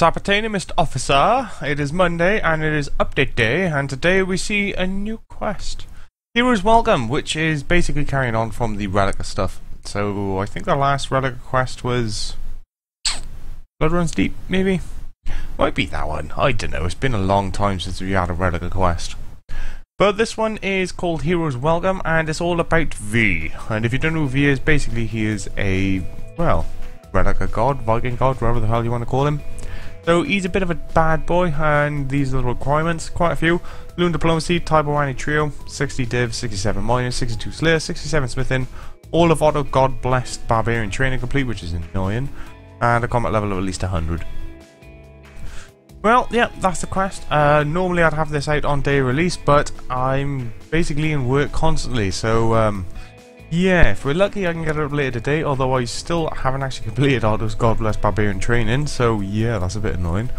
RSUpdate, Mr. Officer. It is Monday and it is update day, and today we see a new quest. Heroes Welcome, which is basically carrying on from the Relica stuff. So I think the last Relica quest was Blood Runs Deep, maybe? Might be that one. I don't know. It's been a long time since we had a Relica quest. But this one is called Heroes Welcome, and it's all about V. And if you don't know who V is, basically he is a, well, Relica god, Viking god, whatever the hell you want to call him. So he's a bit of a bad boy, and these are the requirements, quite a few. Loon Diplomacy, Tyberwani Trio, 60 Div, 67 Mining, 62 Slayer, 67 Smithing, all of Auto God Blessed Barbarian Training complete, which is annoying, and a combat level of at least 100. Well, yeah, that's the quest. Normally I'd have this out on day release, but I'm basically in work constantly, so yeah, if we're lucky I can get it up later today, although I still haven't actually completed Auto's God Bless Barbarian Training, so yeah, that's a bit annoying.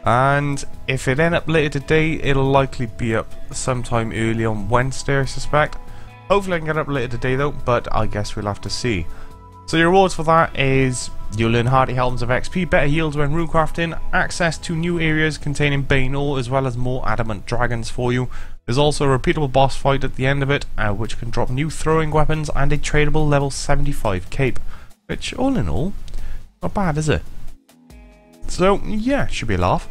And if it ends up later today, it'll likely be up sometime early on Wednesday, I suspect. Hopefully I can get it up later today though, but I guess we'll have to see. So your rewards for that is you'll learn Hardy Helms of XP, better yields when runecrafting, access to new areas containing Bane ore, as well as more adamant dragons for you. There's also a repeatable boss fight at the end of it, which can drop new throwing weapons and a tradable level 75 cape, which all in all, not bad, is it? So yeah, should be a laugh.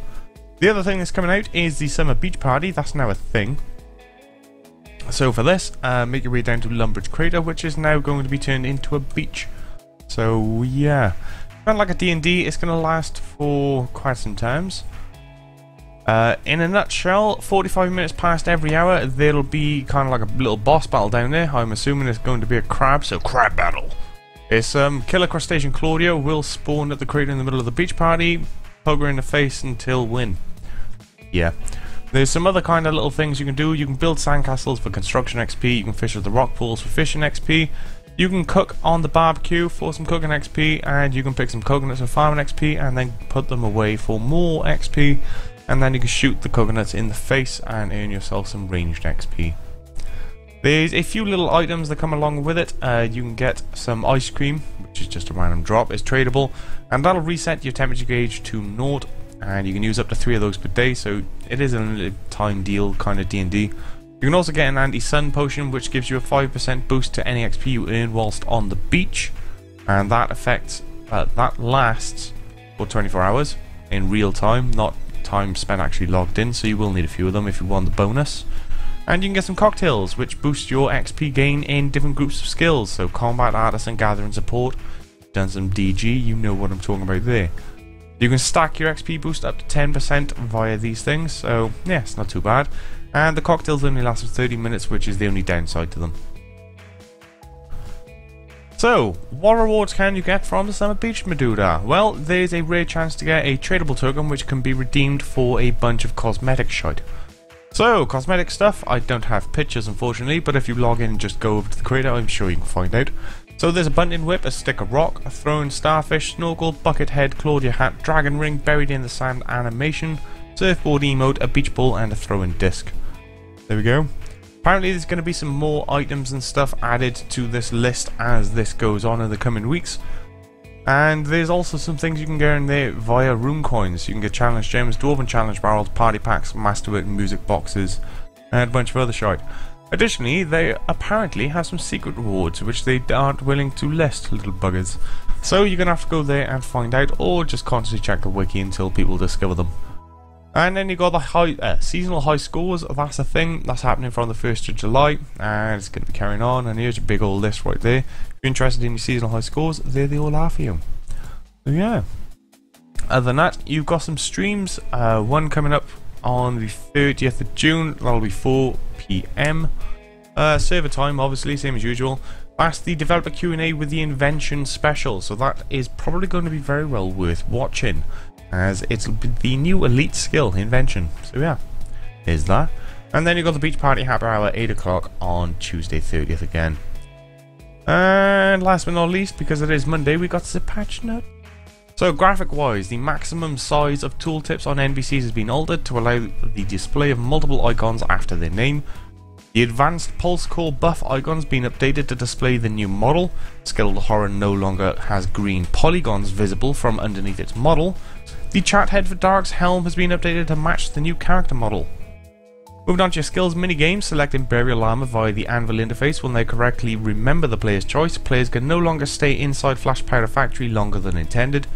The other thing that's coming out is the Summer Beach Party. That's now a thing. So for this, make your way down to Lumbridge Crater, which is now going to be turned into a beach. So yeah, kind of like a D&D, it's going to last for quite some times. In a nutshell, 45 minutes past every hour, there'll be kind of like a little boss battle down there. I'm assuming it's going to be a crab, so crab battle. It's Killer Crustacean Claudia will spawn at the crater in the middle of the beach party, poke her in the face until win. Yeah. There's some other kind of little things you can do. You can build sandcastles for construction XP, you can fish at the rock pools for fishing XP, you can cook on the barbecue for some cooking XP, and you can pick some coconuts and farming XP and then put them away for more XP, and then you can shoot the coconuts in the face and earn yourself some ranged XP. There's a few little items that come along with it. You can get some ice cream, which is just a random drop, it's tradable, and that'll reset your temperature gauge to 0, and you can use up to 3 of those per day, so it is a limited time deal kind of D&D. You can also get an anti-sun potion, which gives you a 5% boost to any XP you earn whilst on the beach, and that lasts for 24 hours in real time, not time spent actually logged in, so you will need a few of them if you want the bonus. And you can get some cocktails, which boost your XP gain in different groups of skills, so combat, artisan, gather and support. Done some DG, you know what I'm talking about there. You can stack your XP boost up to 10% via these things, so yeah, it's not too bad. And the cocktails only last for 30 minutes, which is the only downside to them. So, what rewards can you get from the Summer Beach Medulla? Well, there's a rare chance to get a tradable token which can be redeemed for a bunch of cosmetic shite. So, cosmetic stuff, I don't have pictures unfortunately, but if you log in and just go over to the crater, I'm sure you can find out. So there's a bunting whip, a stick of rock, a thrown starfish, snorkel, bucket head, Claudia hat, dragon ring, buried in the sand animation, surfboard emote, a beach ball and a throwing disc. There we go. Apparently there's going to be some more items and stuff added to this list as this goes on in the coming weeks. And there's also some things you can get in there via rune coins. You can get challenge gems, dwarven challenge barrels, party packs, masterwork music boxes, and a bunch of other shite. Additionally, they apparently have some secret rewards which they aren't willing to list, little buggers. So you're going to have to go there and find out, or just constantly check the wiki until people discover them. And then you got the seasonal high scores. That's a thing that's happening from the 1st of July, and it's going to be carrying on. And here's a big old list right there. If you're interested in your seasonal high scores, there they all are for you. So yeah. Other than that, you've got some streams. One coming up on the 30th of June. That'll be 4 PM. Server time, obviously, same as usual. That's the developer Q&A with the invention special. So that is probably going to be very well worth watching, as it'll be the new elite skill, invention. So yeah, is that. And then you've got the beach party happy hour 8 o'clock on Tuesday 30th again. And last but not least, because it is Monday, we got the patch note. So graphic wise, the maximum size of tooltips on NPCs has been altered to allow the display of multiple icons after their name. The advanced pulse core buff icon's been updated to display the new model. Skilled Horror no longer has green polygons visible from underneath its model. The chat head for Dark's helm has been updated to match the new character model. Moving on to your skills minigame, selecting Burial Armor via the Anvil interface will now correctly remember the player's choice. Players can no longer stay inside Flash Powder Factory longer than intended.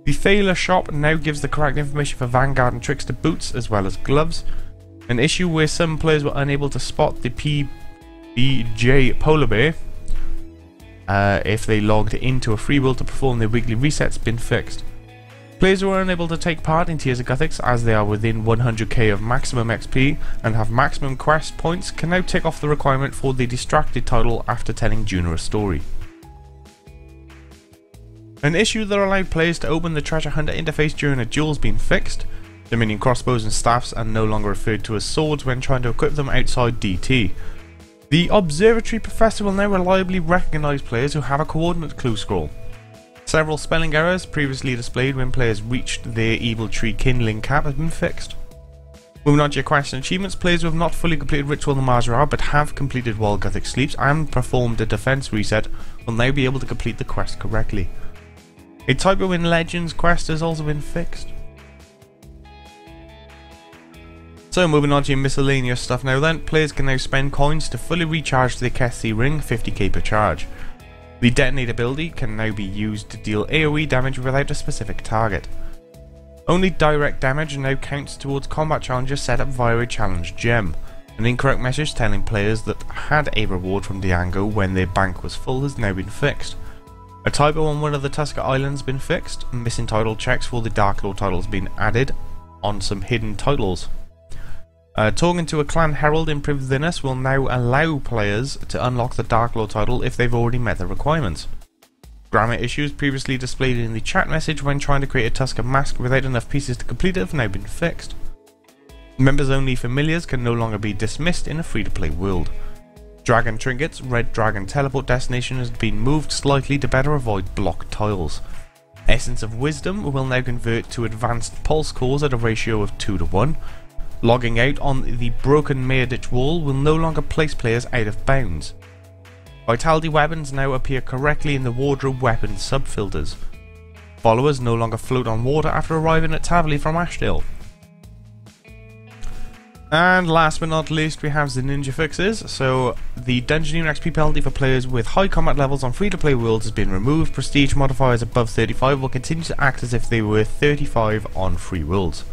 The Thaler shop now gives the correct information for Vanguard and Trickster boots as well as gloves. An issue where some players were unable to spot the PBJ Polar Bear if they logged into a free world to perform their weekly resets been fixed. Players who are unable to take part in Tears of Gothics as they are within 100k of maximum XP and have maximum quest points can now tick off the requirement for the distracted title after telling Juna a story. An issue that allowed players to open the Treasure Hunter interface during a duel has been fixed. Dominion crossbows and staffs are no longer referred to as swords when trying to equip them outside DT. The Observatory Professor will now reliably recognise players who have a coordinate clue scroll. Several spelling errors previously displayed when players reached their Evil Tree kindling cap have been fixed. Moving on to your quests and achievements, players who have not fully completed Ritual the Mazra but have completed While Gothic Sleeps and performed a defense reset will now be able to complete the quest correctly. A typo in Legends quest has also been fixed. So moving on to your miscellaneous stuff now then, players can now spend coins to fully recharge their Kethsi ring, 50k per charge. The detonate ability can now be used to deal AoE damage without a specific target. Only direct damage now counts towards combat challenges set up via a challenge gem. An incorrect message telling players that had a reward from Diango when their bank was full has now been fixed. A typo on one of the Tusker Islands has been fixed. Missing title checks for the Dark Lord titles been added on some hidden titles. Talking to a clan herald in Privthinus will now allow players to unlock the Dark Lord title if they've already met the requirements. Grammar issues previously displayed in the chat message when trying to create a Tusker mask without enough pieces to complete it have now been fixed. Members only familiars can no longer be dismissed in a free-to-play world. Dragon Trinkets, Red Dragon Teleport Destination has been moved slightly to better avoid blocked tiles. Essence of Wisdom will now convert to Advanced Pulse Cores at a ratio of 2:1. Logging out on the broken Meerditch wall will no longer place players out of bounds. Vitality weapons now appear correctly in the wardrobe weapons subfilters. Followers no longer float on water after arriving at Tavily from Ashdale. And last but not least, we have the ninja fixes. So the Dungeoneering XP penalty for players with high combat levels on free-to-play worlds has been removed. Prestige modifiers above 35 will continue to act as if they were 35 on free worlds.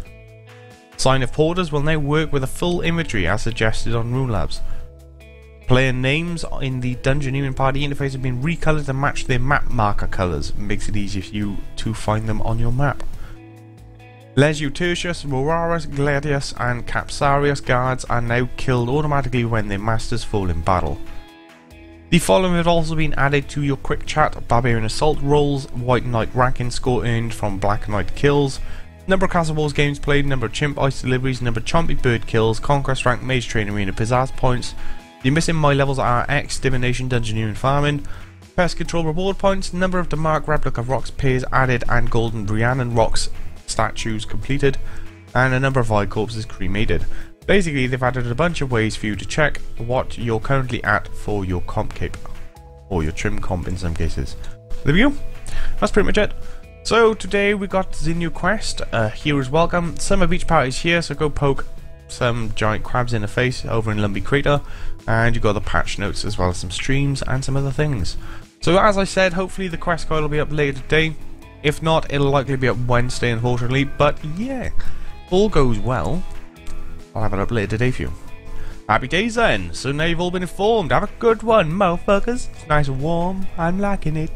Sign of Porters will now work with a full inventory as suggested on Rune Labs. Player names in the Dungeoneering party interface have been recolored to match their map marker colours. Makes it easier for you to find them on your map. Lesu Tertius, Roraris, Gladius and Capsarius guards are now killed automatically when their masters fall in battle. The following have also been added to your quick chat: Barbarian Assault rolls, White Knight ranking score earned from Black Knight kills, number of Castle Wars games played, number of Chimp Ice deliveries, number of Chompy Bird kills, Conquest rank, Mage Train Arena Pizzazz points. The missing my levels are X, Divination, Dungeoneering Farming, Pest Control reward points, number of Demark replica rocks pairs added and Golden Briannan rocks statues completed, and a number of Void corpses cremated. Basically, they've added a bunch of ways for you to check what you're currently at for your comp cape, or your trim comp in some cases. There we go. That's pretty much it. So today we got the new quest, Heroes Welcome. Some of each party is here, so go poke some giant crabs in the face over in Lumpy Crater, and you got the patch notes as well as some streams and some other things. So as I said, hopefully the quest guide will be up later today. If not, it'll likely be up Wednesday, unfortunately. But yeah, if all goes well, I'll have it up later today for you. Happy days then. So now you've all been informed. Have a good one, motherfuckers. It's nice and warm. I'm liking it.